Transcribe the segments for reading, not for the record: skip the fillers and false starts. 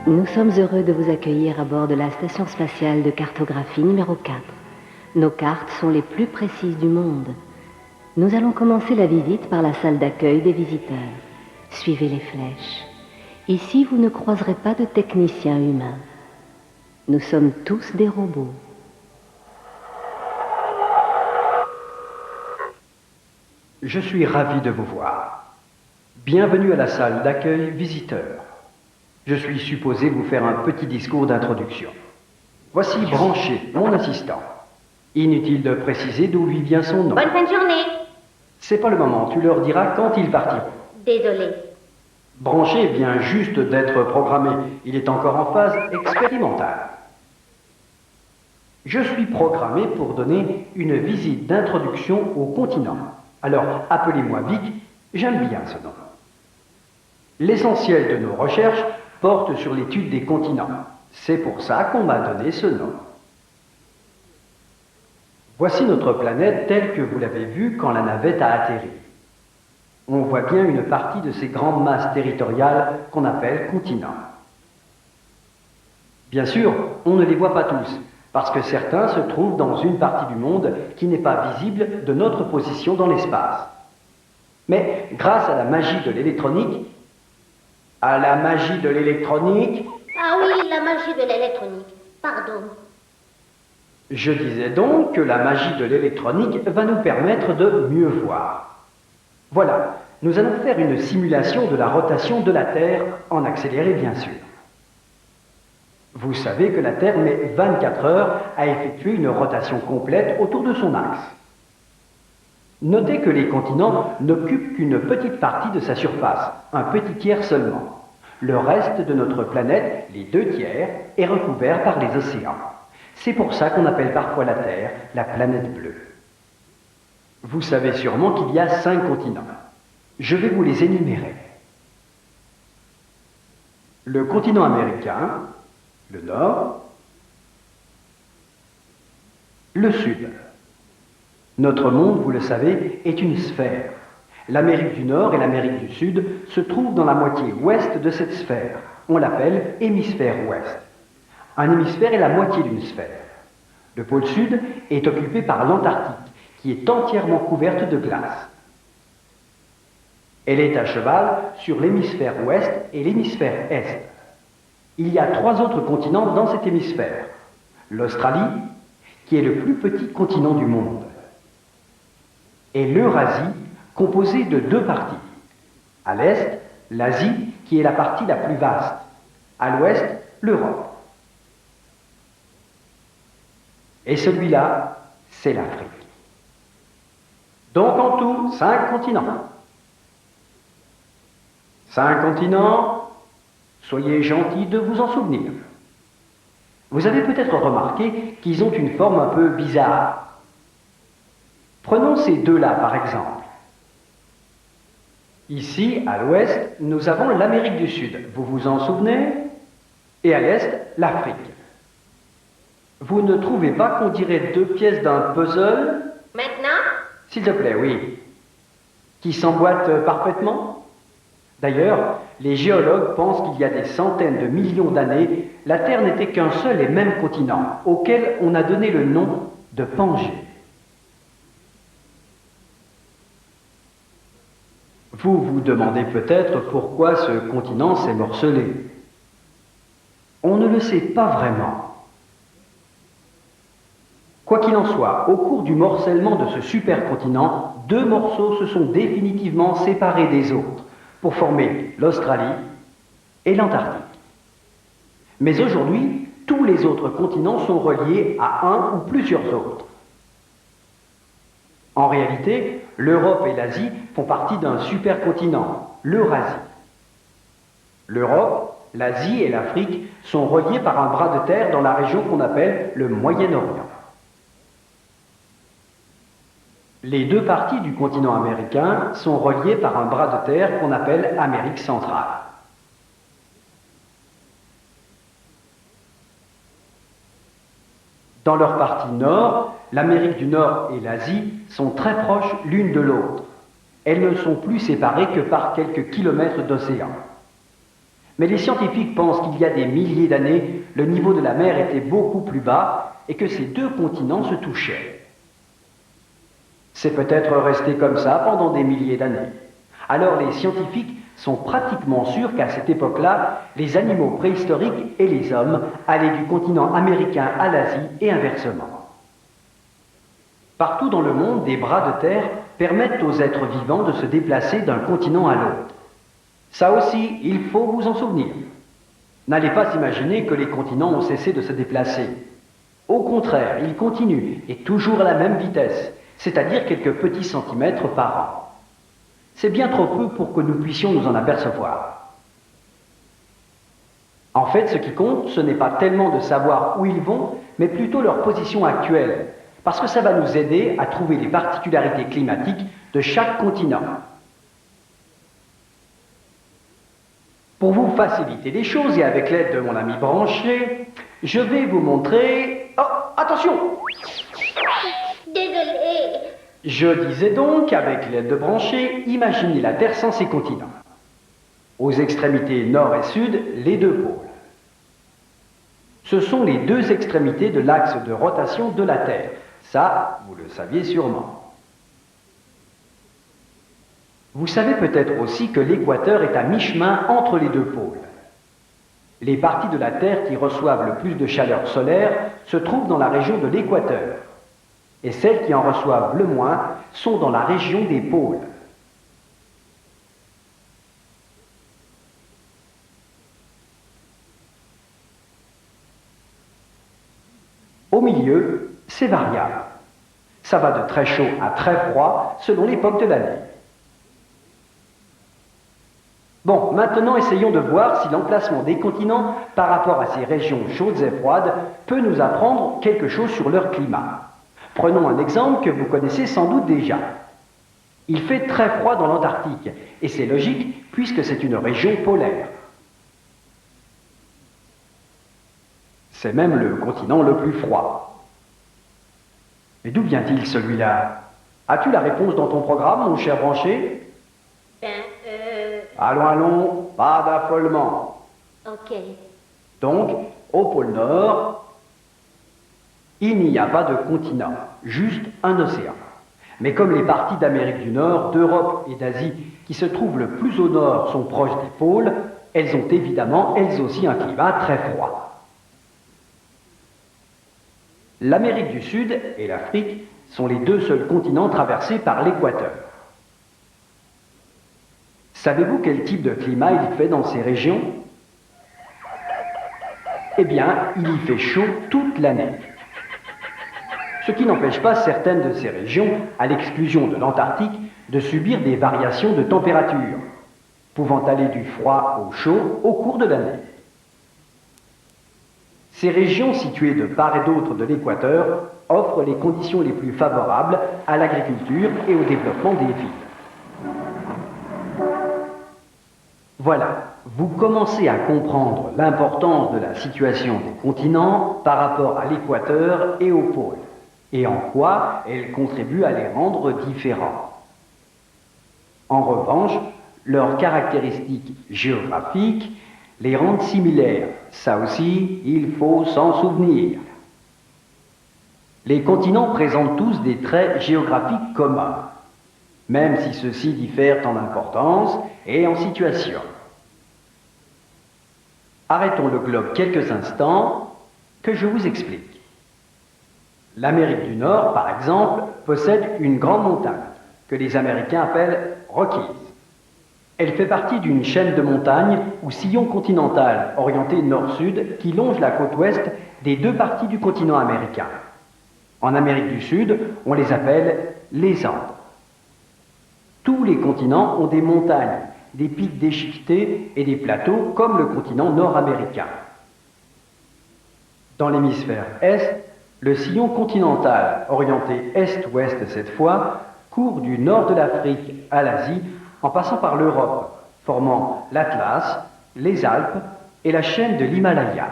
Nous sommes heureux de vous accueillir à bord de la station spatiale de cartographie numéro 4. Nos cartes sont les plus précises du monde. Nous allons commencer la visite par la salle d'accueil des visiteurs. Suivez les flèches. Ici, vous ne croiserez pas de techniciens humains. Nous sommes tous des robots. Je suis ravi de vous voir. Bienvenue à la salle d'accueil visiteurs. Je suis supposé vous faire un petit discours d'introduction. Voici Branché, mon assistant. Inutile de préciser d'où lui vient son nom. Bonne fin de journée. C'est pas le moment, tu leur diras quand ils partiront. Désolé. Branché vient juste d'être programmé. Il est encore en phase expérimentale. Je suis programmé pour donner une visite d'introduction au continent. Alors, appelez-moi Vic, j'aime bien ce nom. L'essentiel de nos recherches porte sur l'étude des continents. C'est pour ça qu'on m'a donné ce nom. Voici notre planète telle que vous l'avez vue quand la navette a atterri. On voit bien une partie de ces grandes masses territoriales qu'on appelle continents. Bien sûr, on ne les voit pas tous, parce que certains se trouvent dans une partie du monde qui n'est pas visible de notre position dans l'espace. Mais grâce à la magie de l'électronique, Ah oui, la magie de l'électronique. Pardon. Je disais donc que la magie de l'électronique va nous permettre de mieux voir. Voilà, nous allons faire une simulation de la rotation de la Terre, en accéléré bien sûr. Vous savez que la Terre met 24 heures à effectuer une rotation complète autour de son axe. Notez que les continents n'occupent qu'une petite partie de sa surface, un petit tiers seulement. Le reste de notre planète, les 2 tiers, est recouvert par les océans. C'est pour ça qu'on appelle parfois la Terre la planète bleue. Vous savez sûrement qu'il y a 5 continents. Je vais vous les énumérer. Le continent américain, le nord, le sud. Notre monde, vous le savez, est une sphère. L'Amérique du Nord et l'Amérique du Sud se trouvent dans la moitié ouest de cette sphère. On l'appelle hémisphère ouest. Un hémisphère est la moitié d'une sphère. Le pôle sud est occupé par l'Antarctique, qui est entièrement couverte de glace. Elle est à cheval sur l'hémisphère ouest et l'hémisphère est. Il y a 3 autres continents dans cet hémisphère. L'Australie, qui est le plus petit continent du monde, et l'Eurasie, composée de 2 parties. À l'est, l'Asie, qui est la partie la plus vaste. À l'ouest, l'Europe. Et celui-là, c'est l'Afrique. Donc en tout, 5 continents. 5 continents, soyez gentils de vous en souvenir. Vous avez peut-être remarqué qu'ils ont une forme un peu bizarre. Prenons ces 2-là par exemple. Ici, à l'ouest, nous avons l'Amérique du Sud, vous vous en souvenez? Et à l'est, l'Afrique. Vous ne trouvez pas qu'on dirait 2 pièces d'un puzzle? Maintenant? S'il te plaît, oui. Qui s'emboîtent parfaitement? D'ailleurs, les géologues pensent qu'il y a des centaines de millions d'années, la Terre n'était qu'un seul et même continent, auquel on a donné le nom de Pangée. Vous vous demandez peut-être pourquoi ce continent s'est morcelé. On ne le sait pas vraiment. Quoi qu'il en soit, au cours du morcellement de ce supercontinent, 2 morceaux se sont définitivement séparés des autres pour former l'Australie et l'Antarctique. Mais aujourd'hui, tous les autres continents sont reliés à un ou plusieurs autres. En réalité, l'Europe et l'Asie font partie d'un supercontinent, l'Eurasie. L'Europe, l'Asie et l'Afrique sont reliés par un bras de terre dans la région qu'on appelle le Moyen-Orient. Les 2 parties du continent américain sont reliées par un bras de terre qu'on appelle Amérique centrale. Dans leur partie nord, l'Amérique du Nord et l'Asie sont très proches l'une de l'autre. Elles ne sont plus séparées que par quelques kilomètres d'océan. Mais les scientifiques pensent qu'il y a des milliers d'années, le niveau de la mer était beaucoup plus bas et que ces deux continents se touchaient. C'est peut-être resté comme ça pendant des milliers d'années. Alors les scientifiques sont pratiquement sûrs qu'à cette époque-là, les animaux préhistoriques et les hommes allaient du continent américain à l'Asie et inversement. Partout dans le monde, des bras de terre permettent aux êtres vivants de se déplacer d'un continent à l'autre. Ça aussi, il faut vous en souvenir. N'allez pas imaginer que les continents ont cessé de se déplacer. Au contraire, ils continuent, et toujours à la même vitesse, c'est-à-dire quelques petits centimètres par an. C'est bien trop peu pour que nous puissions nous en apercevoir. En fait, ce qui compte, ce n'est pas tellement de savoir où ils vont, mais plutôt leur position actuelle, parce que ça va nous aider à trouver les particularités climatiques de chaque continent. Pour vous faciliter les choses et avec l'aide de mon ami branché, je vais vous montrer... Oh, attention! Désolé. Je disais donc, avec l'aide de branché, imaginez la Terre sans ses continents. Aux extrémités nord et sud, les deux pôles. Ce sont les deux extrémités de l'axe de rotation de la Terre. Ça, vous le saviez sûrement. Vous savez peut-être aussi que l'équateur est à mi-chemin entre les deux pôles. Les parties de la Terre qui reçoivent le plus de chaleur solaire se trouvent dans la région de l'équateur. Et celles qui en reçoivent le moins sont dans la région des pôles. Au milieu, c'est variable. Ça va de très chaud à très froid selon l'époque de l'année. Bon, maintenant essayons de voir si l'emplacement des continents par rapport à ces régions chaudes et froides peut nous apprendre quelque chose sur leur climat. Prenons un exemple que vous connaissez sans doute déjà. Il fait très froid dans l'Antarctique, et c'est logique puisque c'est une région polaire. C'est même le continent le plus froid. Mais d'où vient-il celui-là? As-tu la réponse dans ton programme, mon cher branché? Allons, pas d'affolement. Ok. Donc, au pôle Nord, il n'y a pas de continent, juste un océan. Mais comme les parties d'Amérique du Nord, d'Europe et d'Asie qui se trouvent le plus au nord sont proches des pôles, elles ont évidemment, elles aussi, un climat très froid. L'Amérique du Sud et l'Afrique sont les deux seuls continents traversés par l'équateur. Savez-vous quel type de climat il fait dans ces régions? Eh bien, il y fait chaud toute l'année. Ce qui n'empêche pas certaines de ces régions, à l'exclusion de l'Antarctique, de subir des variations de température, pouvant aller du froid au chaud au cours de l'année. Ces régions situées de part et d'autre de l'équateur offrent les conditions les plus favorables à l'agriculture et au développement des villes. Voilà, vous commencez à comprendre l'importance de la situation des continents par rapport à l'équateur et aux pôles, et en quoi elle contribue à les rendre différents. En revanche, leurs caractéristiques géographiques les rendent similaires. Ça aussi, il faut s'en souvenir. Les continents présentent tous des traits géographiques communs, même si ceux-ci diffèrent en importance et en situation. Arrêtons le globe quelques instants, que je vous explique. L'Amérique du Nord, par exemple, possède une grande montagne, que les Américains appellent Rockies. Elle fait partie d'une chaîne de montagnes ou sillon continental orienté nord-sud qui longe la côte ouest des deux parties du continent américain. En Amérique du Sud, on les appelle les Andes. Tous les continents ont des montagnes, des pics déchiquetés et des plateaux comme le continent nord-américain. Dans l'hémisphère Est, le sillon continental, orienté Est-Ouest cette fois, court du nord de l'Afrique à l'Asie en passant par l'Europe, formant l'Atlas, les Alpes et la chaîne de l'Himalaya.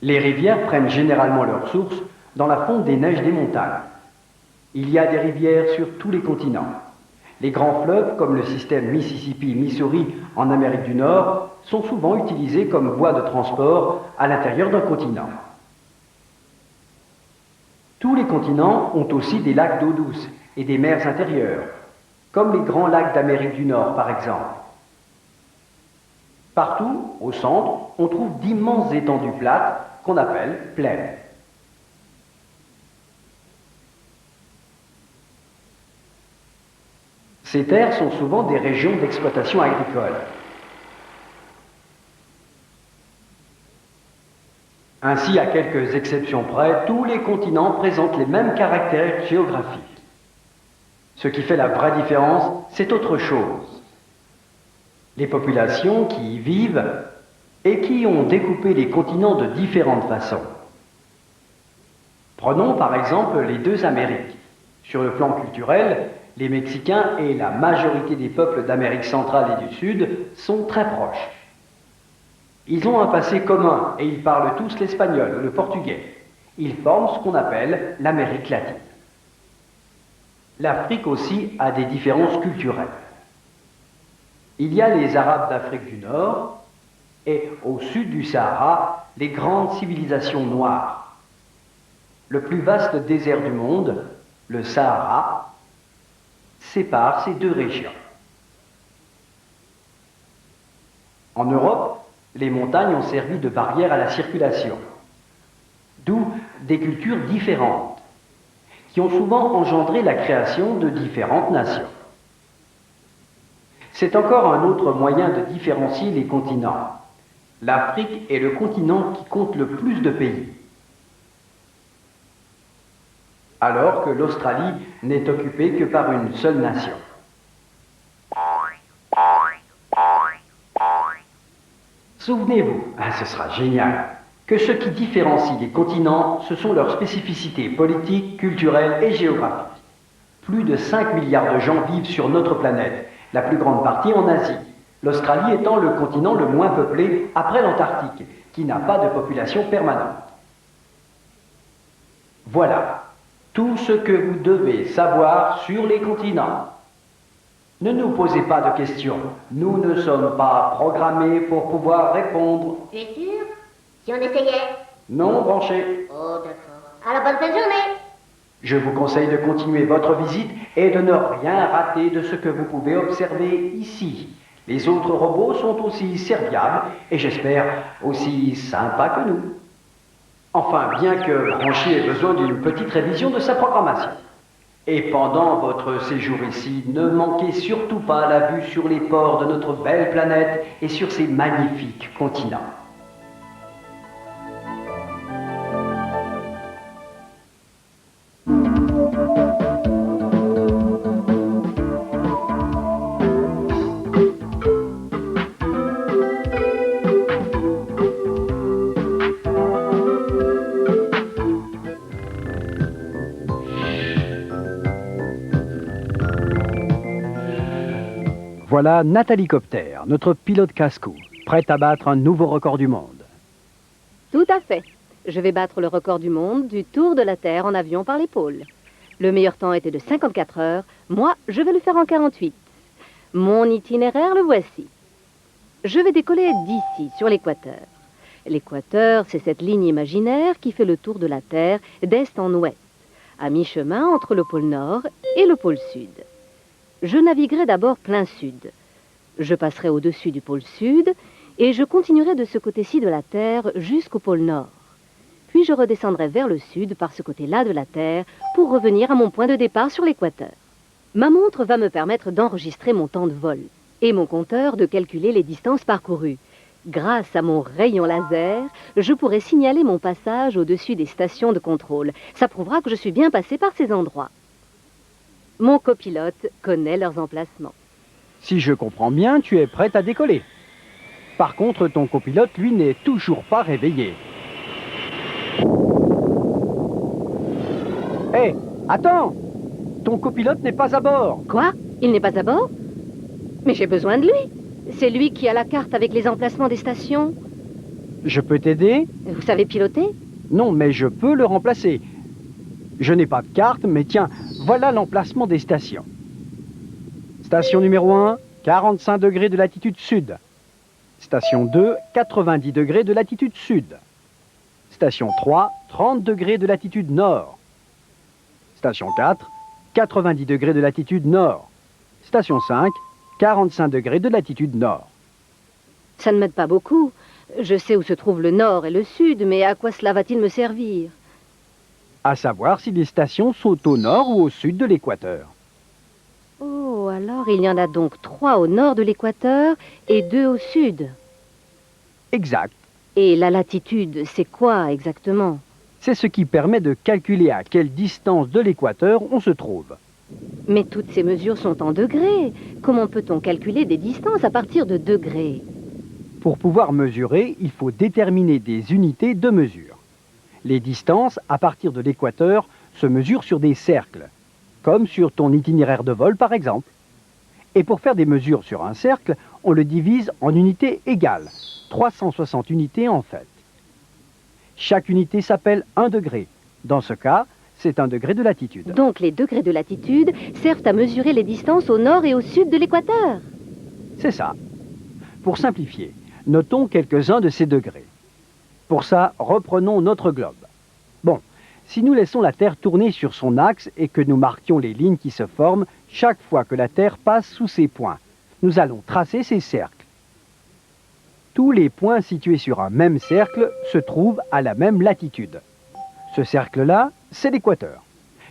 Les rivières prennent généralement leur source dans la fonte des neiges des montagnes. Il y a des rivières sur tous les continents. Les grands fleuves, comme le système Mississippi-Missouri en Amérique du Nord, sont souvent utilisés comme voies de transport à l'intérieur d'un continent. Tous les continents ont aussi des lacs d'eau douce et des mers intérieures, comme les grands lacs d'Amérique du Nord par exemple. Partout, au centre, on trouve d'immenses étendues plates qu'on appelle plaines. Ces terres sont souvent des régions d'exploitation agricole. Ainsi, à quelques exceptions près, tous les continents présentent les mêmes caractères géographiques. Ce qui fait la vraie différence, c'est autre chose. Les populations qui y vivent et qui ont découpé les continents de différentes façons. Prenons par exemple les deux Amériques. Sur le plan culturel, les Mexicains et la majorité des peuples d'Amérique centrale et du Sud sont très proches. Ils ont un passé commun et ils parlent tous l'espagnol ou le portugais. Ils forment ce qu'on appelle l'Amérique latine. L'Afrique aussi a des différences culturelles. Il y a les Arabes d'Afrique du Nord et au sud du Sahara, les grandes civilisations noires. Le plus vaste désert du monde, le Sahara, sépare ces deux régions. En Europe, les montagnes ont servi de barrière à la circulation, d'où des cultures différentes, qui ont souvent engendré la création de différentes nations. C'est encore un autre moyen de différencier les continents. L'Afrique est le continent qui compte le plus de pays, alors que l'Australie n'est occupée que par une seule nation. Souvenez-vous, ce sera génial, que ce qui différencie les continents, ce sont leurs spécificités politiques, culturelles et géographiques. Plus de 5 milliards de gens vivent sur notre planète, la plus grande partie en Asie, l'Australie étant le continent le moins peuplé après l'Antarctique, qui n'a pas de population permanente. Voilà tout ce que vous devez savoir sur les continents. Ne nous posez pas de questions. Nous ne sommes pas programmés pour pouvoir répondre. Tu es sûr? Si on essayait? Non, branché. Oh, d'accord. Alors, bonne fin de journée. Je vous conseille de continuer votre visite et de ne rien rater de ce que vous pouvez observer ici. Les autres robots sont aussi serviables et j'espère aussi sympas que nous. Enfin, bien que Branchi ait besoin d'une petite révision de sa programmation. Et pendant votre séjour ici, ne manquez surtout pas la vue sur les ports de notre belle planète et sur ces magnifiques continents. Voilà Nathalie Copter, notre pilote casse-cou, prête à battre un nouveau record du monde. Tout à fait. Je vais battre le record du monde du tour de la Terre en avion par les pôles. Le meilleur temps était de 54 heures. Moi, je vais le faire en 48. Mon itinéraire, le voici. Je vais décoller d'ici, sur l'équateur. L'équateur, c'est cette ligne imaginaire qui fait le tour de la Terre d'est en ouest, à mi-chemin entre le pôle Nord et le pôle Sud. Je naviguerai d'abord plein sud. Je passerai au-dessus du pôle Sud et je continuerai de ce côté-ci de la Terre jusqu'au pôle Nord. Puis je redescendrai vers le sud par ce côté-là de la Terre pour revenir à mon point de départ sur l'équateur. Ma montre va me permettre d'enregistrer mon temps de vol et mon compteur de calculer les distances parcourues. Grâce à mon rayon laser, je pourrai signaler mon passage au-dessus des stations de contrôle. Ça prouvera que je suis bien passé par ces endroits. Mon copilote connaît leurs emplacements. Si je comprends bien, tu es prête à décoller. Par contre, ton copilote, lui, n'est toujours pas réveillé. Hé, attends! Ton copilote n'est pas à bord. Quoi? Il n'est pas à bord? Mais j'ai besoin de lui. C'est lui qui a la carte avec les emplacements des stations. Je peux t'aider? Vous savez piloter? Non, mais je peux le remplacer. Je n'ai pas de carte, mais tiens, voilà l'emplacement des stations. Station numéro 1, 45 degrés de latitude sud. Station 2, 90 degrés de latitude sud. Station 3, 30 degrés de latitude nord. Station 4, 90 degrés de latitude nord. Station 5, 45 degrés de latitude nord. Ça ne m'aide pas beaucoup. Je sais où se trouvent le nord et le sud, mais à quoi cela va-t-il me servir? À savoir si les stations sont au nord ou au sud de l'équateur. Oh, alors il y en a donc 3 au nord de l'équateur et 2 au sud. Exact. Et la latitude, c'est quoi exactement? C'est ce qui permet de calculer à quelle distance de l'équateur on se trouve. Mais toutes ces mesures sont en degrés. Comment peut-on calculer des distances à partir de degrés? Pour pouvoir mesurer, il faut déterminer des unités de mesure. Les distances, à partir de l'équateur, se mesurent sur des cercles, comme sur ton itinéraire de vol par exemple. Et pour faire des mesures sur un cercle, on le divise en unités égales, 360 unités en fait. Chaque unité s'appelle 1 degré. Dans ce cas, c'est 1 degré de latitude. Donc les degrés de latitude servent à mesurer les distances au nord et au sud de l'équateur. C'est ça. Pour simplifier, notons quelques-uns de ces degrés. Pour ça, reprenons notre globe. Bon, si nous laissons la Terre tourner sur son axe et que nous marquions les lignes qui se forment chaque fois que la Terre passe sous ces points, nous allons tracer ces cercles. Tous les points situés sur un même cercle se trouvent à la même latitude. Ce cercle-là, c'est l'équateur.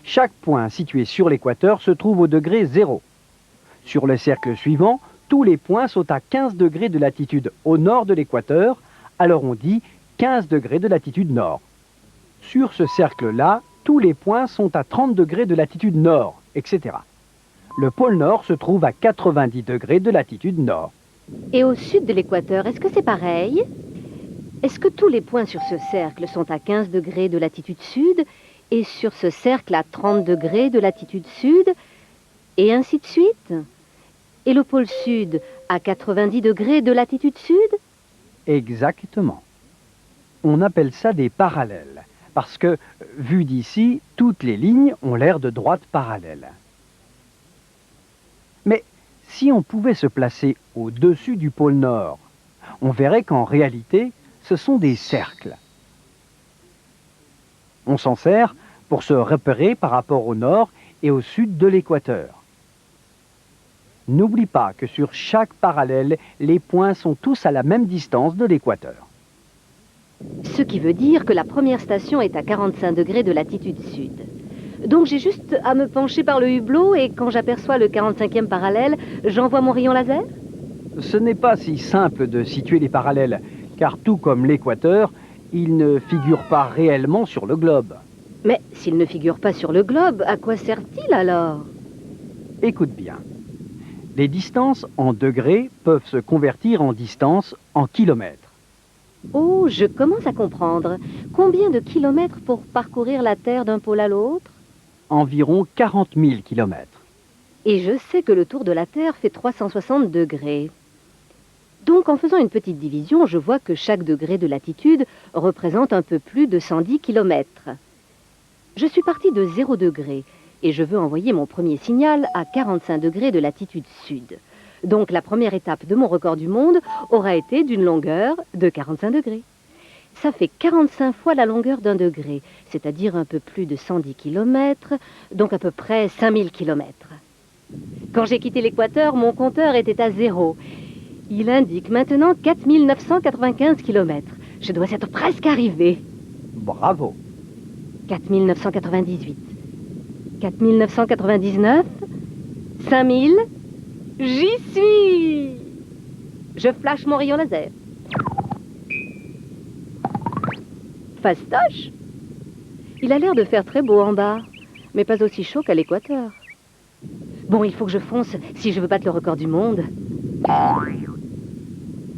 Chaque point situé sur l'équateur se trouve au degré 0. Sur le cercle suivant, tous les points sont à 15 degrés de latitude au nord de l'équateur, alors on dit 15 degrés de latitude nord. Sur ce cercle-là, tous les points sont à 30 degrés de latitude nord, etc. Le pôle nord se trouve à 90 degrés de latitude nord. Et au sud de l'équateur, est-ce que c'est pareil? Est-ce que tous les points sur ce cercle sont à 15 degrés de latitude sud et sur ce cercle à 30 degrés de latitude sud et ainsi de suite? Et le pôle sud à 90 degrés de latitude sud? Exactement. On appelle ça des parallèles, parce que, vu d'ici, toutes les lignes ont l'air de droites parallèles. Mais si on pouvait se placer au-dessus du pôle Nord, on verrait qu'en réalité, ce sont des cercles. On s'en sert pour se repérer par rapport au nord et au sud de l'équateur. N'oublie pas que sur chaque parallèle, les points sont tous à la même distance de l'équateur. Ce qui veut dire que la première station est à 45 degrés de latitude sud. Donc j'ai juste à me pencher par le hublot et quand j'aperçois le 45e parallèle, j'envoie mon rayon laser? Ce n'est pas si simple de situer les parallèles, car tout comme l'équateur, ils ne figurent pas réellement sur le globe. Mais s'il ne figure pas sur le globe, à quoi sert-il alors? Écoute bien. Les distances en degrés peuvent se convertir en distances en kilomètres. Oh, je commence à comprendre. Combien de kilomètres pour parcourir la Terre d'un pôle à l'autre? Environ 40 000 kilomètres. Et je sais que le tour de la Terre fait 360 degrés. Donc en faisant une petite division, je vois que chaque degré de latitude représente un peu plus de 110 kilomètres. Je suis partie de 0 degré et je veux envoyer mon premier signal à 45 degrés de latitude sud. Donc la première étape de mon record du monde aura été d'une longueur de 45 degrés. Ça fait 45 fois la longueur d'un degré, c'est-à-dire un peu plus de 110 kilomètres, donc à peu près 5000 kilomètres. Quand j'ai quitté l'équateur, mon compteur était à 0. Il indique maintenant 4995 kilomètres. Je dois être presque arrivée. Bravo. 4998. 4999. 5000. J'y suis. Je flash mon rayon laser. Fastoche. Il a l'air de faire très beau en bas, mais pas aussi chaud qu'à l'équateur. Bon, il faut que je fonce si je veux battre le record du monde.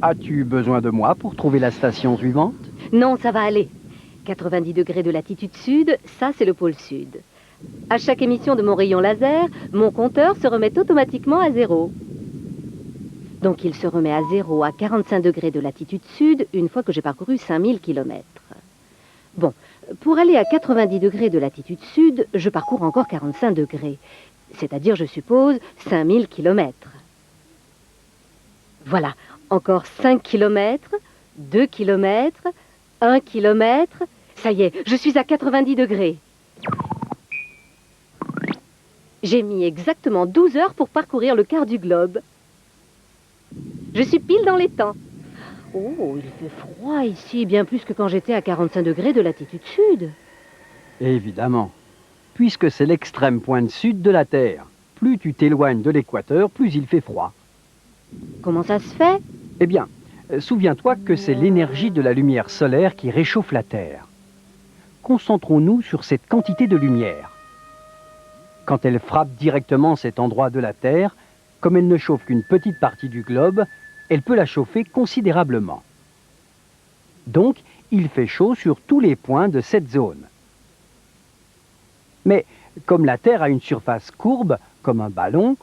As-tu besoin de moi pour trouver la station suivante? Non, ça va aller. 90 degrés de latitude sud, ça c'est le pôle sud. À chaque émission de mon rayon laser, mon compteur se remet automatiquement à 0. Donc il se remet à 0 à 45 degrés de latitude sud une fois que j'ai parcouru 5000 kilomètres. Bon, Pour aller à 90 degrés de latitude sud, je parcours encore 45 degrés. C'est-à-dire, je suppose, 5000 kilomètres. Voilà, encore 5 kilomètres, 2 kilomètres, 1 kilomètre. Ça y est, je suis à 90 degrés. J'ai mis exactement 12 heures pour parcourir le quart du globe. Je suis pile dans les temps. Oh, il fait froid ici, bien plus que quand j'étais à 45 degrés de latitude sud. Évidemment, puisque c'est l'extrême pointe sud de la Terre. Plus tu t'éloignes de l'équateur, plus il fait froid. Comment ça se fait? Eh bien, souviens-toi que c'est l'énergie de la lumière solaire qui réchauffe la Terre. Concentrons-nous sur cette quantité de lumière. Quand elle frappe directement cet endroit de la Terre, comme elle ne chauffe qu'une petite partie du globe, elle peut la chauffer considérablement. Donc, il fait chaud sur tous les points de cette zone. Mais, comme la Terre a une surface courbe, comme un ballon,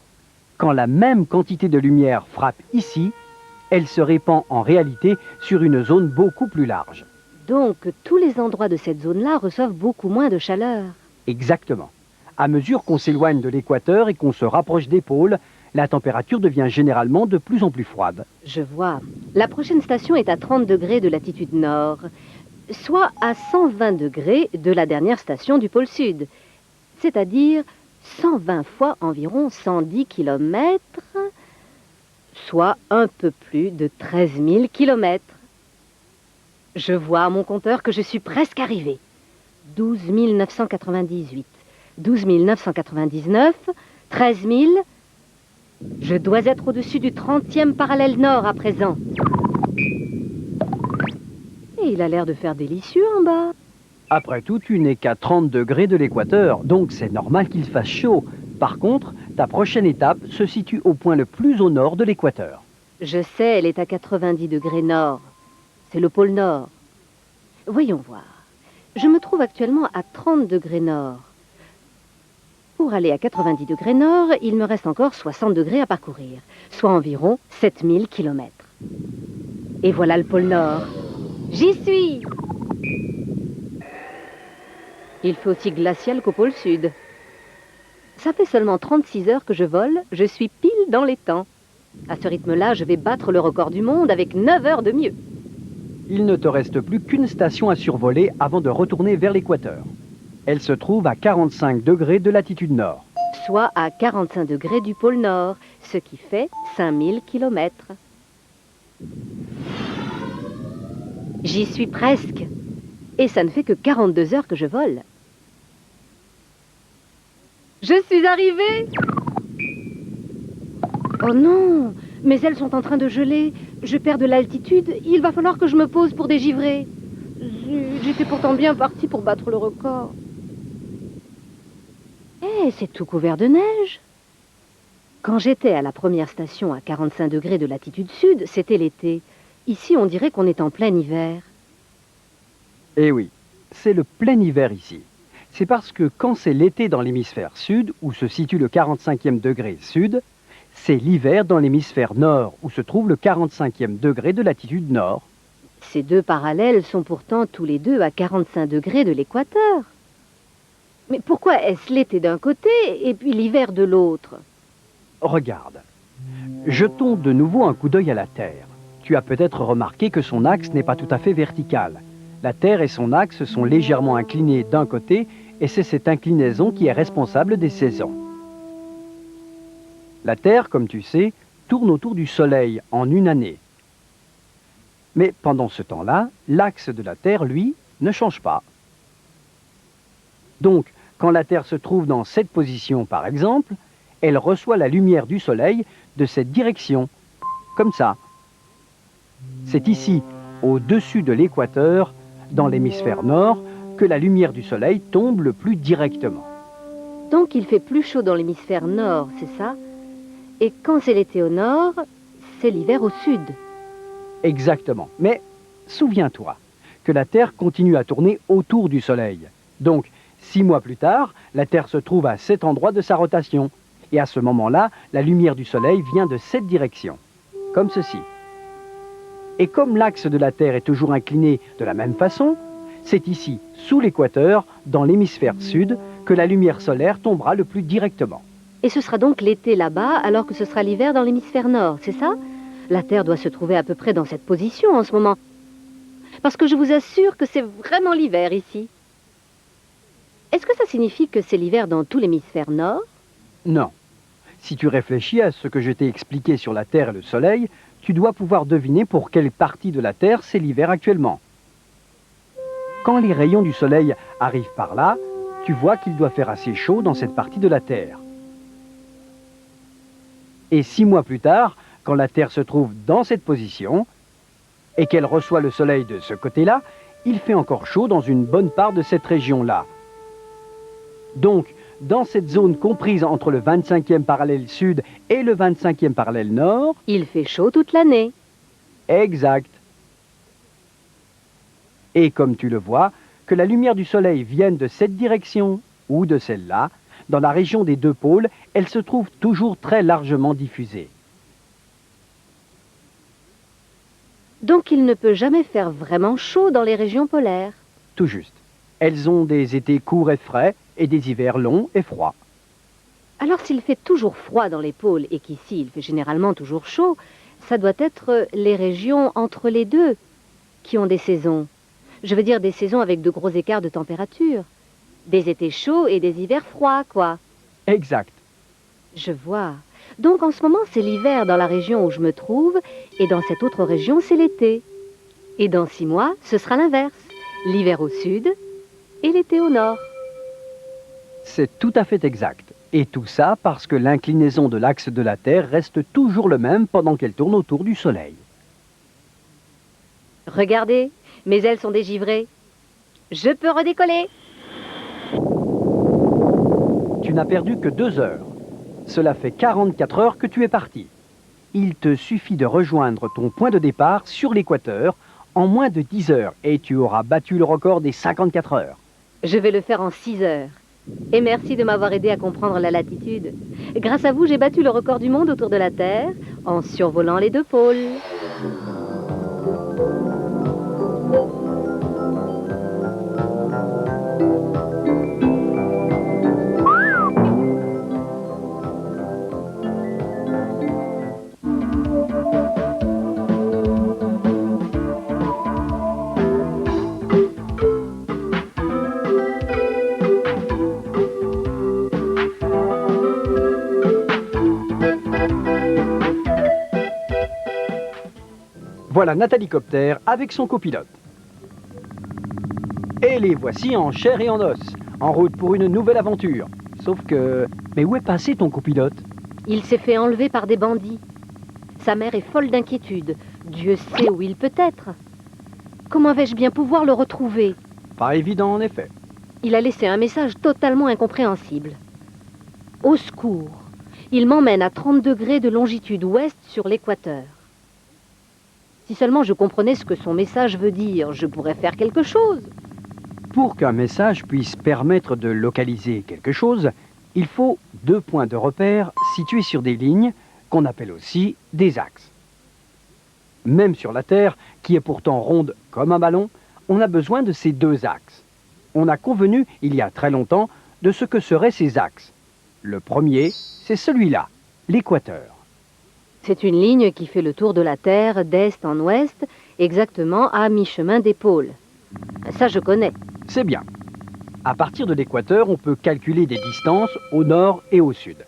quand la même quantité de lumière frappe ici, elle se répand en réalité sur une zone beaucoup plus large. Donc, tous les endroits de cette zone-là reçoivent beaucoup moins de chaleur. Exactement. À mesure qu'on s'éloigne de l'équateur et qu'on se rapproche des pôles, la température devient généralement de plus en plus froide. Je vois. La prochaine station est à 30 degrés de latitude nord, soit à 120 degrés de la dernière station du pôle sud, c'est-à-dire 120 fois environ 110 kilomètres, soit un peu plus de 13 000 kilomètres. Je vois à mon compteur que je suis presque arrivée. 12 998, 12 999, 13 000... Je dois être au-dessus du 30e parallèle nord à présent. Et il a l'air de faire délicieux en bas. Après tout, tu n'es qu'à 30 degrés de l'équateur, donc c'est normal qu'il fasse chaud. Par contre, ta prochaine étape se situe au point le plus au nord de l'équateur. Je sais, elle est à 90 degrés nord. C'est le pôle nord. Voyons voir. Je me trouve actuellement à 30 degrés nord. Pour aller à 90 degrés nord, il me reste encore 60 degrés à parcourir, soit environ 7000 kilomètres. Et voilà le pôle nord. J'y suis! Il fait aussi glacial qu'au pôle sud. Ça fait seulement 36 heures que je vole, je suis pile dans les temps. À ce rythme-là, je vais battre le record du monde avec 9 heures de mieux. Il ne te reste plus qu'une station à survoler avant de retourner vers l'équateur. Elle se trouve à 45 degrés de latitude nord. Soit à 45 degrés du pôle nord, ce qui fait 5000 kilomètres. J'y suis presque. Et ça ne fait que 42 heures que je vole. Je suis arrivée! Oh non! Mes ailes sont en train de geler. Je perds de l'altitude. Il va falloir que je me pose pour dégivrer. J'étais pourtant bien partie pour battre le record. Eh, c'est tout couvert de neige. Quand j'étais à la première station à 45 degrés de latitude sud, c'était l'été. Ici, on dirait qu'on est en plein hiver. Eh oui, c'est le plein hiver ici. C'est parce que quand c'est l'été dans l'hémisphère sud, où se situe le 45e degré sud, c'est l'hiver dans l'hémisphère nord, où se trouve le 45e degré de latitude nord. Ces deux parallèles sont pourtant tous les deux à 45 degrés de l'équateur. Mais pourquoi est-ce l'été d'un côté et puis l'hiver de l'autre? Regarde. Jetons de nouveau un coup d'œil à la Terre. Tu as peut-être remarqué que son axe n'est pas tout à fait vertical. La Terre et son axe sont légèrement inclinés d'un côté et c'est cette inclinaison qui est responsable des saisons. La Terre, comme tu sais, tourne autour du Soleil en une année. Mais pendant ce temps-là, l'axe de la Terre, lui, ne change pas. Donc, quand la Terre se trouve dans cette position, par exemple, elle reçoit la lumière du Soleil de cette direction, comme ça. C'est ici, au-dessus de l'équateur, dans l'hémisphère nord, que la lumière du Soleil tombe le plus directement. Donc il fait plus chaud dans l'hémisphère nord, c'est ça? Et quand c'est l'été au nord, c'est l'hiver au sud. Exactement. Mais souviens-toi que la Terre continue à tourner autour du Soleil. Donc, 6 mois plus tard, la Terre se trouve à cet endroit de sa rotation. Et à ce moment-là, la lumière du Soleil vient de cette direction, comme ceci. Et comme l'axe de la Terre est toujours incliné de la même façon, C'est ici, sous l'équateur, dans l'hémisphère sud, que la lumière solaire tombera le plus directement. Et ce sera donc l'été là-bas, alors que ce sera l'hiver dans l'hémisphère nord, c'est ça? La Terre doit se trouver à peu près dans cette position en ce moment. Parce que je vous assure que c'est vraiment l'hiver ici. Est-ce que ça signifie que c'est l'hiver dans tout l'hémisphère nord? Non. Si tu réfléchis à ce que je t'ai expliqué sur la Terre et le Soleil, tu dois pouvoir deviner pour quelle partie de la Terre c'est l'hiver actuellement. Quand les rayons du Soleil arrivent par là, tu vois qu'il doit faire assez chaud dans cette partie de la Terre. Et 6 mois plus tard, quand la Terre se trouve dans cette position, et qu'elle reçoit le Soleil de ce côté-là, il fait encore chaud dans une bonne part de cette région-là. Donc, dans cette zone comprise entre le 25e parallèle sud et le 25e parallèle nord... Il fait chaud toute l'année. Exact. Et comme tu le vois, que la lumière du soleil vienne de cette direction ou de celle-là, dans la région des deux pôles, elle se trouve toujours très largement diffusée. Donc il ne peut jamais faire vraiment chaud dans les régions polaires. Tout juste. Elles ont des étés courts et frais et des hivers longs et froids. Alors s'il fait toujours froid dans les pôles et qu'ici il fait généralement toujours chaud, ça doit être les régions entre les deux qui ont des saisons. Je veux dire des saisons avec de gros écarts de température. Des étés chauds et des hivers froids, quoi. Exact. Je vois. Donc en ce moment c'est l'hiver dans la région où je me trouve et dans cette autre région c'est l'été. Et dans 6 mois, ce sera l'inverse. L'hiver au sud et l'été au nord. C'est tout à fait exact. Et tout ça parce que l'inclinaison de l'axe de la Terre reste toujours le même pendant qu'elle tourne autour du Soleil. Regardez, mes ailes sont dégivrées. Je peux redécoller. Tu n'as perdu que 2 heures. Cela fait 44 heures que tu es parti. Il te suffit de rejoindre ton point de départ sur l'équateur en moins de 10 heures et tu auras battu le record des 54 heures. Je vais le faire en 6 heures. Et merci de m'avoir aidé à comprendre la latitude. Grâce à vous, j'ai battu le record du monde autour de la Terre en survolant les deux pôles. Voilà Nathalie Copter avec son copilote. Et les voici en chair et en os, en route pour une nouvelle aventure. Sauf que... Mais où est passé ton copilote? Il s'est fait enlever par des bandits. Sa mère est folle d'inquiétude. Dieu sait où il peut être. Comment vais-je bien pouvoir le retrouver? Pas évident en effet. Il a laissé un message totalement incompréhensible. Au secours, il m'emmène à 30 degrés de longitude ouest sur l'équateur. Si seulement je comprenais ce que son message veut dire, je pourrais faire quelque chose. Pour qu'un message puisse permettre de localiser quelque chose, il faut 2 points de repère situés sur des lignes qu'on appelle aussi des axes. Même sur la Terre, qui est pourtant ronde comme un ballon, on a besoin de ces 2 axes. On a convenu, il y a très longtemps, de ce que seraient ces axes. Le premier, c'est celui-là, l'équateur. C'est une ligne qui fait le tour de la Terre d'est en ouest, exactement à mi-chemin des pôles. Ça, je connais. C'est bien. À partir de l'équateur, on peut calculer des distances au nord et au sud.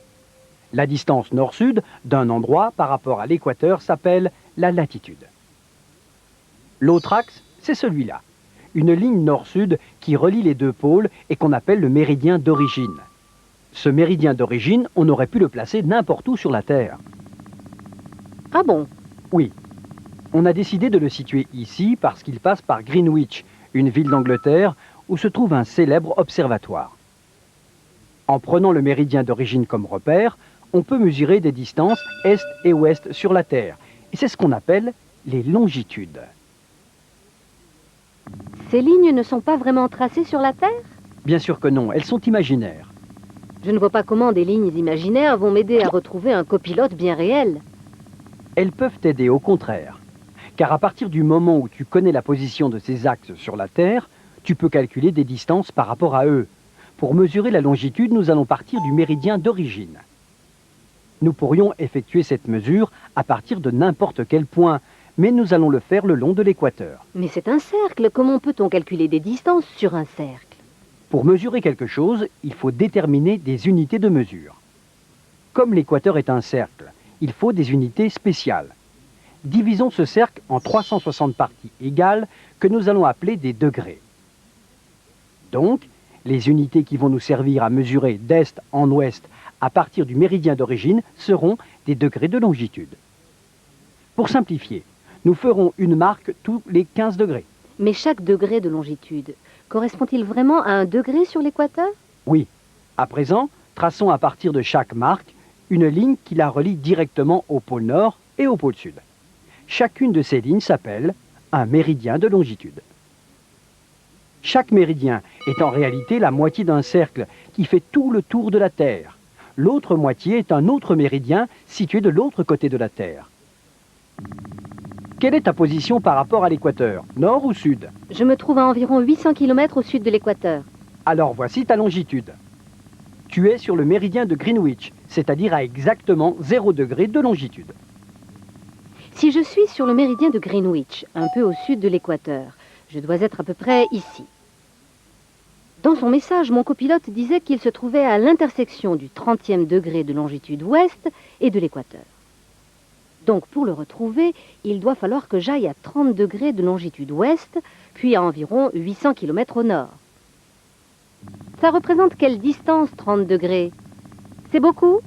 La distance nord-sud d'un endroit par rapport à l'équateur s'appelle la latitude. L'autre axe, c'est celui-là. Une ligne nord-sud qui relie les deux pôles et qu'on appelle le méridien d'origine. Ce méridien d'origine, on aurait pu le placer n'importe où sur la Terre. Ah bon? Oui. On a décidé de le situer ici parce qu'il passe par Greenwich, une ville d'Angleterre où se trouve un célèbre observatoire. En prenant le méridien d'origine comme repère, on peut mesurer des distances est et ouest sur la Terre. Et c'est ce qu'on appelle les longitudes. Ces lignes ne sont pas vraiment tracées sur la Terre? Bien sûr que non, elles sont imaginaires. Je ne vois pas comment des lignes imaginaires vont m'aider à retrouver un copilote bien réel. Elles peuvent t'aider au contraire. Car à partir du moment où tu connais la position de ces axes sur la Terre, Tu peux calculer des distances par rapport à eux. Pour mesurer la longitude, nous allons partir du méridien d'origine. Nous pourrions effectuer cette mesure à partir de n'importe quel point, mais nous allons le faire le long de l'équateur. Mais c'est un cercle. Comment peut-on calculer des distances sur un cercle? Pour mesurer quelque chose, il faut déterminer des unités de mesure. Comme l'équateur est un cercle, il faut des unités spéciales. Divisons ce cercle en 360 parties égales que nous allons appeler des degrés. Donc, les unités qui vont nous servir à mesurer d'est en ouest à partir du méridien d'origine seront des degrés de longitude. Pour simplifier, nous ferons une marque tous les 15 degrés. Mais chaque degré de longitude correspond-il vraiment à un degré sur l'équateur? Oui. À présent, traçons à partir de chaque marque une ligne qui la relie directement au pôle nord et au pôle sud. Chacune de ces lignes s'appelle un méridien de longitude. Chaque méridien est en réalité la moitié d'un cercle qui fait tout le tour de la Terre. L'autre moitié est un autre méridien situé de l'autre côté de la Terre. Quelle est ta position par rapport à l'équateur, nord ou sud? Je me trouve à environ 800 km au sud de l'équateur. Alors voici ta longitude. Tu es sur le méridien de Greenwich, c'est-à-dire à exactement 0 degré de longitude. Si je suis sur le méridien de Greenwich, un peu au sud de l'équateur, je dois être à peu près ici. Dans son message, mon copilote disait qu'il se trouvait à l'intersection du 30e degré de longitude ouest et de l'équateur. Donc pour le retrouver, il doit falloir que j'aille à 30 degrés de longitude ouest, puis à environ 800 km au nord. Ça représente quelle distance, 30 degrés? C'est beaucoup?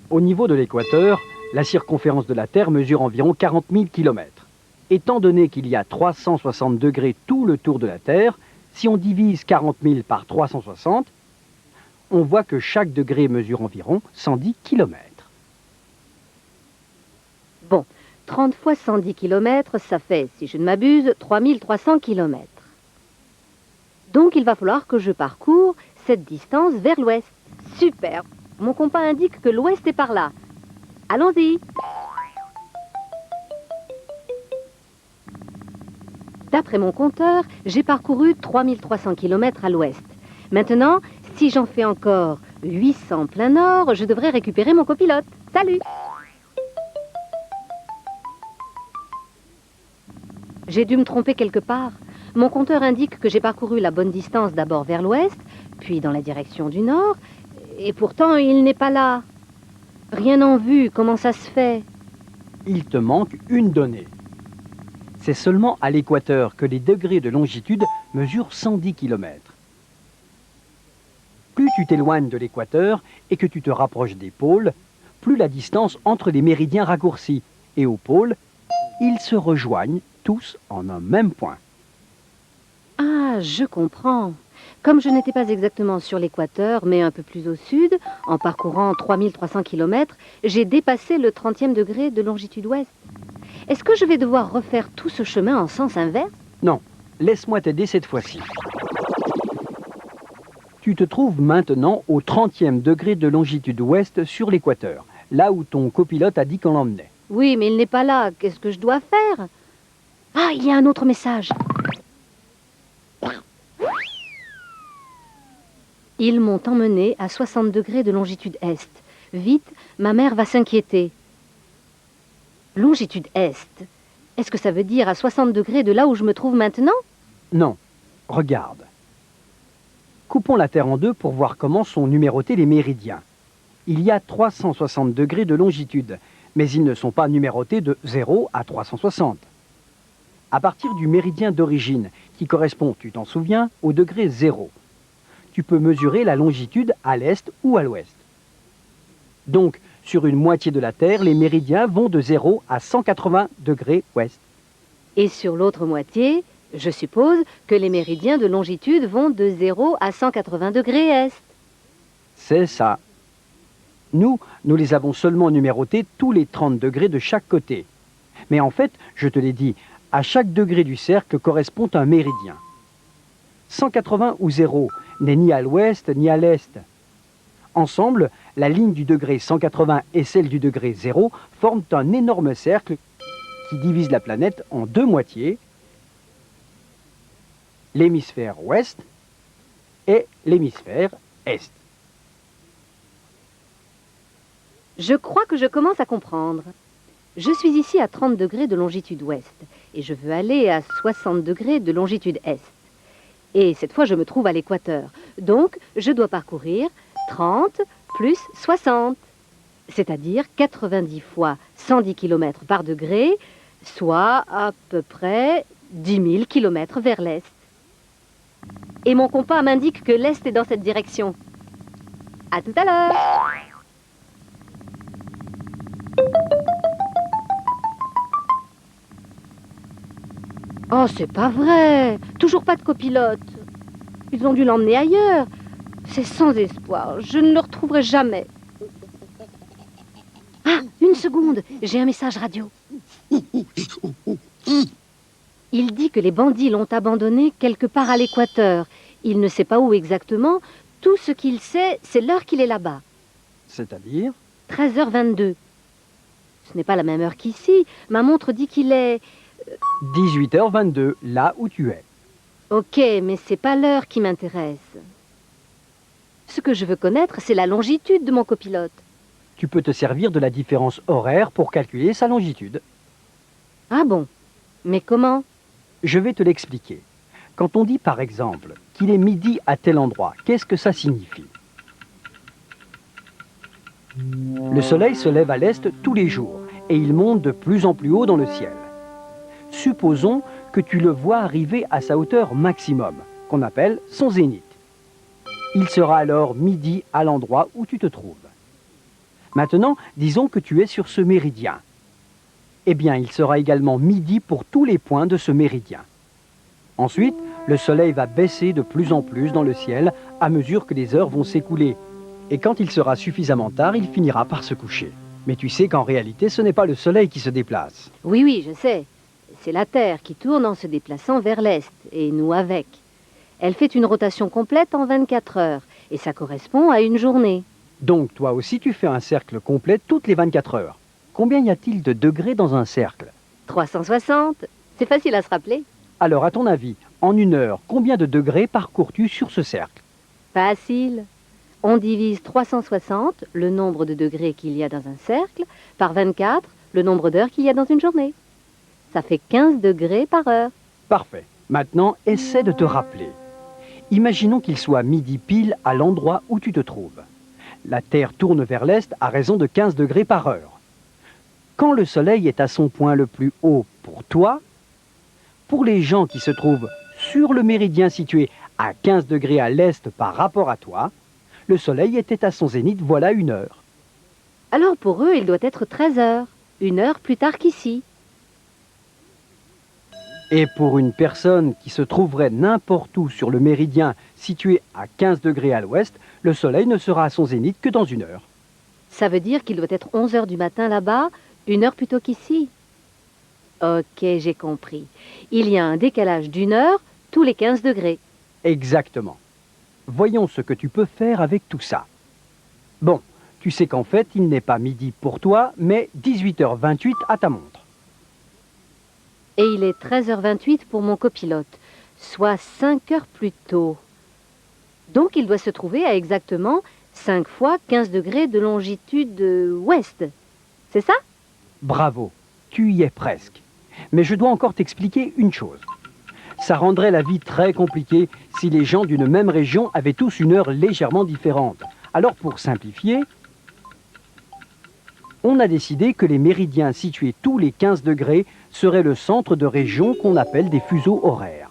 Au niveau de l'équateur, la circonférence de la Terre mesure environ 40 000 km. Étant donné qu'il y a 360 degrés tout le tour de la Terre, si on divise 40 000 par 360, on voit que chaque degré mesure environ 110 km. Bon, 30 fois 110 km, ça fait, si je ne m'abuse, 3300 km. Donc il va falloir que je parcours cette distance vers l'ouest. Super! Mon compas indique que l'ouest est par là. Allons-y! D'après mon compteur, j'ai parcouru 3300 km à l'ouest. Maintenant, si j'en fais encore 800 plein nord, je devrais récupérer mon copilote. Salut! J'ai dû me tromper quelque part. Mon compteur indique que j'ai parcouru la bonne distance d'abord vers l'ouest, puis dans la direction du nord, et pourtant il n'est pas là. Rien en vue, comment ça se fait? Il te manque une donnée. C'est seulement à l'équateur que les degrés de longitude mesurent 110 km. Plus tu t'éloignes de l'équateur et que tu te rapproches des pôles, plus la distance entre les méridiens raccourcit, et au pôle, ils se rejoignent tous en un même point. Ah, je comprends. Comme je n'étais pas exactement sur l'équateur, mais un peu plus au sud, en parcourant 3300 km, j'ai dépassé le 30e degré de longitude ouest. Est-ce que je vais devoir refaire tout ce chemin en sens inverse? Non, laisse-moi t'aider cette fois-ci. Tu te trouves maintenant au 30e degré de longitude ouest sur l'équateur, là où ton copilote a dit qu'on l'emmenait. Oui, mais il n'est pas là. Qu'est-ce que je dois faire? Ah, il y a un autre message. Ils m'ont emmené à 60 degrés de longitude est. Vite, ma mère va s'inquiéter. Longitude est. Est-ce que ça veut dire à 60 degrés de là où je me trouve maintenant? Non, regarde. Coupons la Terre en deux pour voir comment sont numérotés les méridiens. Il y a 360 degrés de longitude, mais ils ne sont pas numérotés de 0 à 360. À partir du méridien d'origine, qui correspond, tu t'en souviens, au degré 0, tu peux mesurer la longitude à l'est ou à l'ouest. Donc, sur une moitié de la Terre, les méridiens vont de 0 à 180 degrés ouest. Et sur l'autre moitié, je suppose que les méridiens de longitude vont de 0 à 180 degrés est. C'est ça. Nous les avons seulement numérotés tous les 30 degrés de chaque côté. Mais en fait, je te l'ai dit, à chaque degré du cercle correspond un méridien. 180 ou 0 n'est ni à l'ouest ni à l'est. Ensemble, la ligne du degré 180 et celle du degré 0 forment un énorme cercle qui divise la planète en deux moitiés l'hémisphère ouest et l'hémisphère est. Je crois que je commence à comprendre. Je suis ici à 30 degrés de longitude ouest et je veux aller à 60 degrés de longitude est. Et cette fois, je me trouve à l'équateur. Donc, je dois parcourir 30 plus 60, c'est-à-dire 90 fois 110 km par degré, soit à peu près 10 000 km vers l'est. Et mon compas m'indique que l'est est dans cette direction. À tout à l'heure! Oh, c'est pas vrai! Toujours pas de copilote. Ils ont dû l'emmener ailleurs. C'est sans espoir. Je ne le retrouverai jamais. Ah, une seconde. J'ai un message radio. Il dit que les bandits l'ont abandonné quelque part à l'équateur. Il ne sait pas où exactement. Tout ce qu'il sait, c'est l'heure qu'il est là-bas. C'est-à-dire 13h22. Ce n'est pas la même heure qu'ici. Ma montre dit qu'il est... 18h22, là où tu es. Ok, mais c'est pas l'heure qui m'intéresse. Ce que je veux connaître, c'est la longitude de mon copilote. Tu peux te servir de la différence horaire pour calculer sa longitude. Ah bon? Mais comment? Je vais te l'expliquer. Quand on dit par exemple qu'il est midi à tel endroit, qu'est-ce que ça signifie? Le soleil se lève à l'est tous les jours et il monte de plus en plus haut dans le ciel. Supposons que tu le vois arriver à sa hauteur maximum, qu'on appelle son zénith. Il sera alors midi à l'endroit où tu te trouves. Maintenant, disons que tu es sur ce méridien. Eh bien, il sera également midi pour tous les points de ce méridien. Ensuite, le soleil va baisser de plus en plus dans le ciel à mesure que les heures vont s'écouler. Et quand il sera suffisamment tard, il finira par se coucher. Mais tu sais qu'en réalité, ce n'est pas le soleil qui se déplace. Oui, je sais. C'est la Terre qui tourne en se déplaçant vers l'est, et nous avec. Elle fait une rotation complète en 24 heures, et ça correspond à une journée. Donc, toi aussi, tu fais un cercle complet toutes les 24 heures. Combien y a-t-il de degrés dans un cercle? 360, c'est facile à se rappeler. Alors, à ton avis, en une heure, combien de degrés parcours-tu sur ce cercle? Facile. On divise 360, le nombre de degrés qu'il y a dans un cercle, par 24, le nombre d'heures qu'il y a dans une journée. Ça fait 15 degrés par heure. Parfait. Maintenant, essaie de te rappeler. Imaginons qu'il soit midi pile à l'endroit où tu te trouves. La Terre tourne vers l'est à raison de 15 degrés par heure. Quand le Soleil est à son point le plus haut pour toi, pour les gens qui se trouvent sur le méridien situé à 15 degrés à l'est par rapport à toi, le Soleil était à son zénith voilà une heure. Alors pour eux, il doit être 13 heures, une heure plus tard qu'ici. Et pour une personne qui se trouverait n'importe où sur le méridien situé à 15 degrés à l'ouest, le soleil ne sera à son zénith que dans une heure. Ça veut dire qu'il doit être 11 heures du matin là-bas, une heure plus tôt qu'ici. Ok, j'ai compris. Il y a un décalage d'une heure tous les 15 degrés. Exactement. Voyons ce que tu peux faire avec tout ça. Bon, tu sais qu'en fait, il n'est pas midi pour toi, mais 18h28 à ta montre. Et il est 13h28 pour mon copilote, soit 5 heures plus tôt. Donc il doit se trouver à exactement 5 fois 15 degrés de longitude ouest. C'est ça? Bravo, tu y es presque. Mais je dois encore t'expliquer une chose. Ça rendrait la vie très compliquée si les gens d'une même région avaient tous une heure légèrement différente. Alors pour simplifier, on a décidé que les méridiens situés tous les 15 degrés seraient le centre de région qu'on appelle des fuseaux horaires.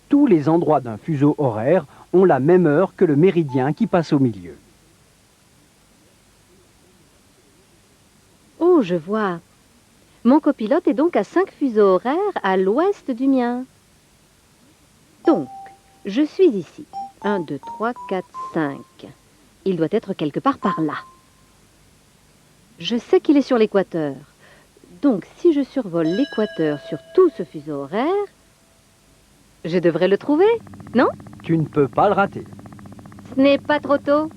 Tous les endroits d'un fuseau horaire ont la même heure que le méridien qui passe au milieu. Oh, je vois. Mon copilote est donc à 5 fuseaux horaires à l'ouest du mien. Donc, je suis ici. 1, 2, 3, 4, 5. Il doit être quelque part par là. Je sais qu'il est sur l'équateur. Donc, si je survole l'équateur sur tout ce fuseau horaire, je devrais le trouver, non? Tu ne peux pas le rater. Ce n'est pas trop tôt.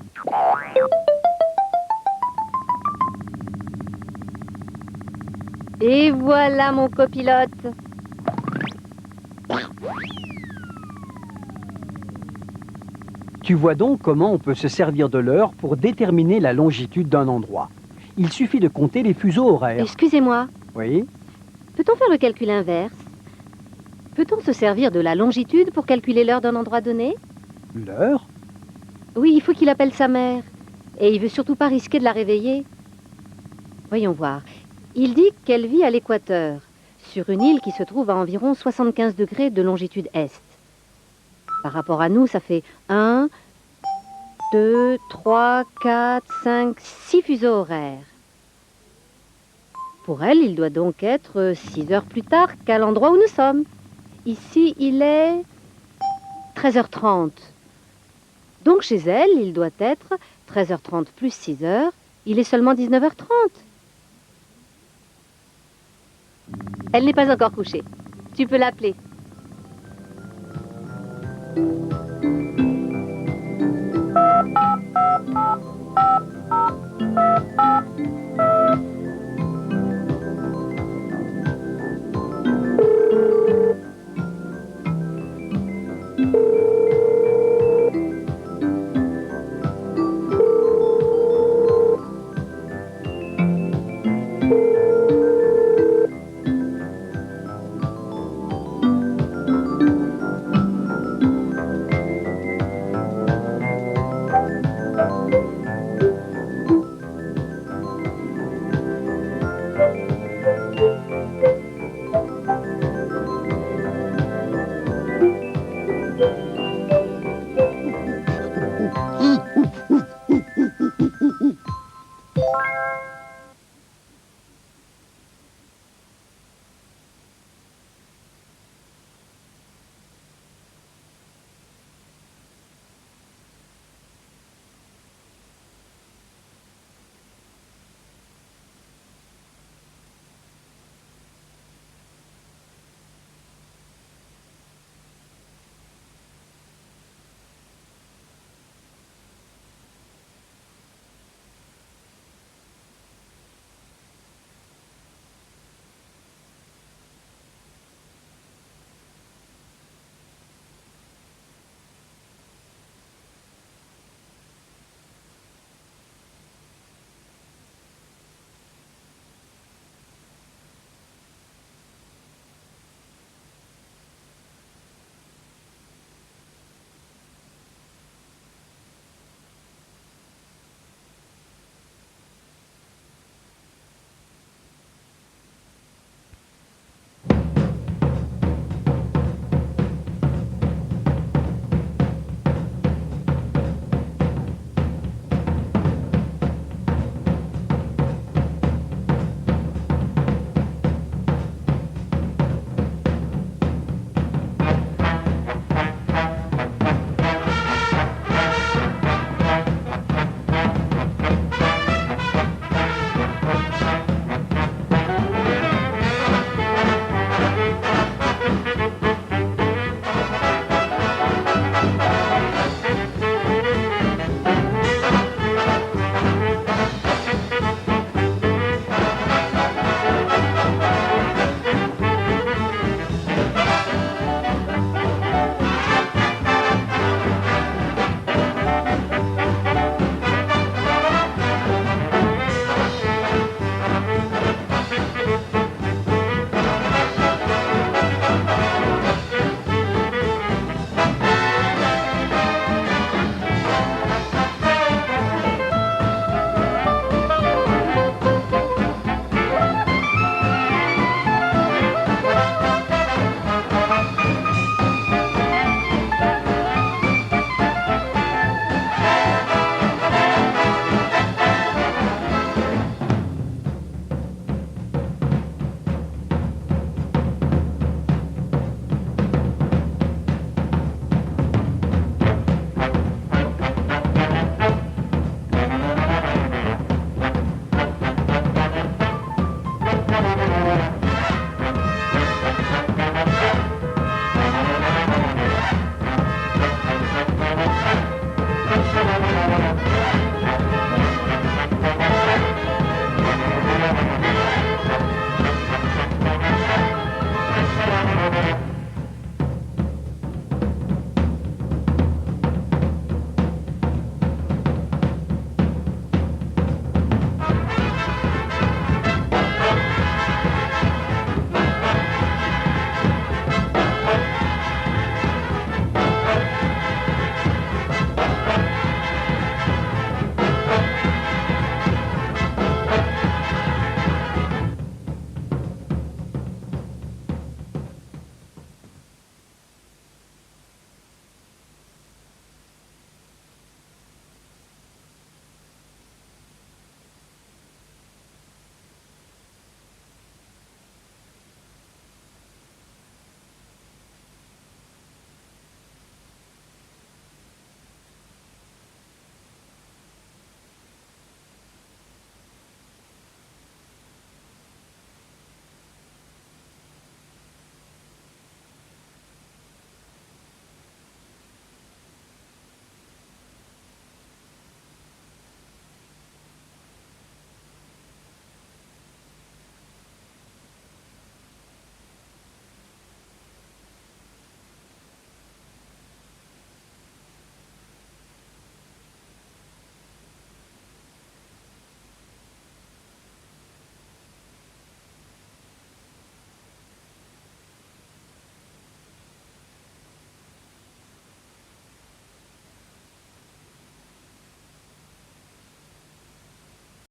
Et voilà mon copilote. Tu vois donc comment on peut se servir de l'heure pour déterminer la longitude d'un endroit. Il suffit de compter les fuseaux horaires. Excusez-moi, Oui, peut-on faire le calcul inverse? Peut-on se servir de la longitude pour calculer l'heure d'un endroit donné? l'heure? Oui, il faut qu'il appelle sa mère. Et il veut surtout pas risquer de la réveiller. Voyons voir. Il dit qu'elle vit à l'équateur, sur une île qui se trouve à environ 75 degrés de longitude est. Par rapport à nous, ça fait 1, 2, 3, 4, 5, 6 fuseaux horaires. Pour elle, il doit donc être 6 heures plus tard qu'à l'endroit où nous sommes. Ici, il est 13h30. Donc chez elle, il doit être 13h30 plus 6 heures. Il est seulement 19h30. Elle n'est pas encore couchée. Tu peux l'appeler.